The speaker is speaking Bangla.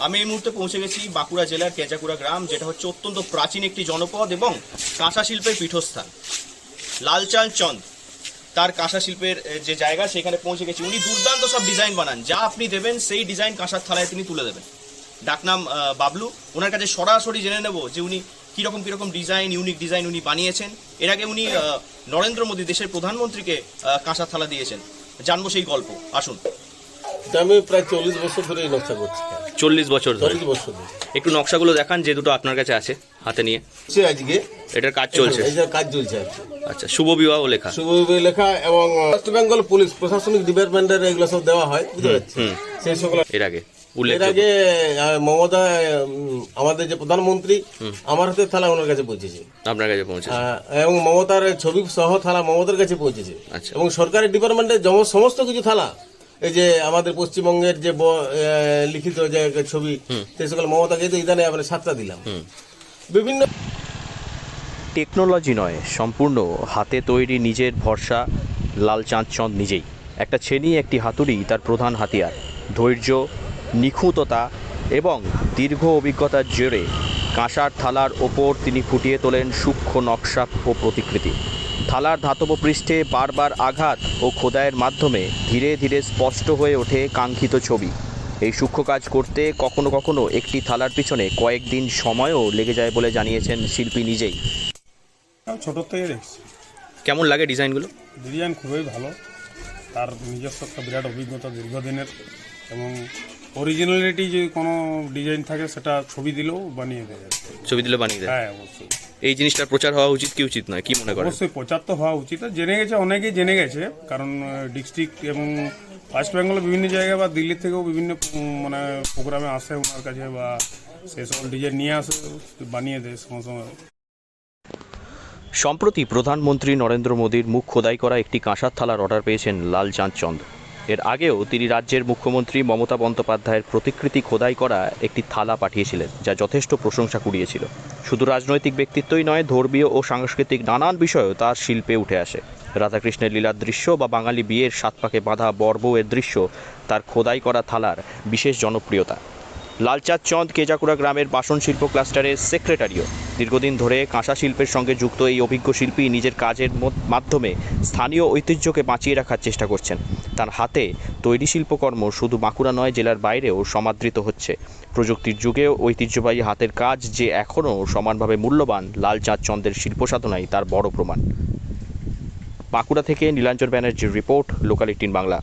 আমি এই মুহূর্তে পৌঁছে গেছি বাঁকুড়া জেলার কেজাকুড়া গ্রাম, যেটা হচ্ছে অত্যন্ত প্রাচীন একটি জনপদ এবং কাঁসা শিল্পের পীঠস্থান। লালচাঁদ চন্দ তার কাঁসা শিল্পের যে জায়গা, সেখানে পৌঁছে গেছি। উনি দুর্দান্ত সব ডিজাইন বানান, যা আপনি দেবেন সেই ডিজাইন কাঁসার থালায় তিনি তুলে দেবেন। ডাকনাম বাবলু। ওনার কাছে সরাসরি জেনে নেব যে উনি কীরকম ডিজাইন, ইউনিক ডিজাইন উনি বানিয়েছেন। এর আগে উনি নরেন্দ্র মোদী, দেশের প্রধানমন্ত্রীকে কাঁসার থালা দিয়েছেন। জানবো সেই গল্প, আসুন। আমি প্রায় 40 বছর ধরে এই নকশা করছি। 40 বছর ধরে? 40 বছর ধরে। একটু নকশাগুলো দেখান, যে দুটো আপনার কাছে আছে হাতে নিয়ে। আজকে এটার কাজ চলছে? কাজ চলছে আর কি। আচ্ছা, শুভ বিবাহ লেখা? শুভ বিবাহ লেখা এবং ওয়েস্ট বেঙ্গল পুলিশ প্রশাসনিক ডিপার্টমেন্টের এগুলো সব দেওয়া হয়, বুঝতে পারছি। সেই সকল এর আগে মমতা, আমাদের যে প্রধানমন্ত্রী, আমার হাতে থালা ওনার কাছে পৌঁছেছে। আপনার কাছে পৌঁছেছে? এবং মমতার ছবি সহ থালা মমতার কাছে পৌঁছেছে। আচ্ছা। এবং সরকারি ডিপার্টমেন্টের সমস্ত কিছু থালা, এই যে আমাদের পশ্চিমবঙ্গের যে লিখিত যে ছবি, সেই সকল মমতাকে তো ইদানে আমরা 7টা দিলাম। বিভিন্ন টেকনোলজি নয়, সম্পূর্ণ হাতে তৈরি, নিজের ভরসা লালচাঁদ চন্দ নিজেই। একটা ছেনি, একটি হাতুড়ি তার প্রধান হাতিয়ার। ধৈর্য, নিখুঁততা এবং দীর্ঘ অভিজ্ঞতার জোরে কাঁসার থালার ওপর তিনি ফুটিয়ে তোলেন সূক্ষ্ম নকশা ও প্রতিকৃতি। থালার ধাতব পৃষ্ঠে বারবার আঘাত ও খোদাইয়ের মাধ্যমে ধীরে ধীরে স্পষ্ট হয়ে ওঠে কাঙ্ক্ষিত ছবি। এই সূক্ষ্ম কাজ করতে কখনো কখনো একটি থালার পিছনে কয়েকদিন সময়ও লেগে যায় বলে জানিয়েছেন শিল্পী নিজেই। ছোট থেকে দেখছি। কেমন লাগে ডিজাইনগুলো? ডিজাইন খুবই ভালো, তার নিজস্ব একটা বিরাট অভিজ্ঞতা দীর্ঘদিনের, এবং অরিজিনালিটি যদি কোনো ডিজাইন থাকে সেটা ছবি দিলেও বানিয়ে দেয়। ছবি দিলে বানিয়ে দেয়? হ্যাঁ, অবশ্যই। এই জিনিসটার প্রচার হওয়া উচিত কি উচিত নয়, কি মনে করেন? অবশ্যই প্রচার তো হওয়া উচিত। জেনে গেছে, অনেকেই জেনে গেছে, কারণ ডিস্ট্রিক্ট এবং ওয়েস্ট বেঙ্গলের বিভিন্ন জায়গায় বা দিল্লি থেকেও বিভিন্ন মানে প্রোগ্রামে আসে ওনার কাছে, বা সেই সকল ডিজাইন নিয়ে আসে, বানিয়ে দেয় সময় সময়। সম্প্রতি প্রধানমন্ত্রী নরেন্দ্র মোদীর মুখ খোদাই করা একটি কাঁসার থালার অর্ডার পেয়েছেন লালচাঁদ চন্দ। এর আগেও তিনি রাজ্যের মুখ্যমন্ত্রী মমতা বন্দ্যোপাধ্যায়ের প্রতিকৃতি খোদাই করা একটি থালা পাঠিয়েছিলেন, যা যথেষ্ট প্রশংসা কুড়িয়েছিল। শুধু রাজনৈতিক ব্যক্তিত্বই নয়, ধর্মীয় ও সাংস্কৃতিক নানান বিষয়ও তার শিল্পে উঠে আসে। রাধাকৃষ্ণের লীলার দৃশ্য বা বাঙালি বিয়ের 7 পাকে বাঁধা বর বউয়ের দৃশ্য তার খোদাই করা থালার বিশেষ জনপ্রিয়তা। লালচাঁদ চন্দ কেজাকুড়া গ্রামের বাসন শিল্প ক্লাস্টারের সেক্রেটারিও। দীর্ঘদিন ধরে কাঁসা শিল্পের সঙ্গে যুক্ত এই অভিজ্ঞ শিল্পী নিজের কাজের মাধ্যমে স্থানীয় ঐতিহ্যকে বাঁচিয়ে রাখার চেষ্টা করছেন। তার হাতে তৈরি শিল্পকর্ম শুধু বাঁকুড়া নয়, জেলার বাইরেও সমাদৃত হচ্ছে। প্রযুক্তির যুগেও ঐতিহ্যবাহী হাতের কাজ যে এখনও সমানভাবে মূল্যবান, লালচাঁদ চন্দের শিল্প সাধনাই তার বড় প্রমাণ। বাঁকুড়া থেকে নীলাঞ্জন ব্যানার্জির রিপোর্ট, লোকাল 18 বাংলা।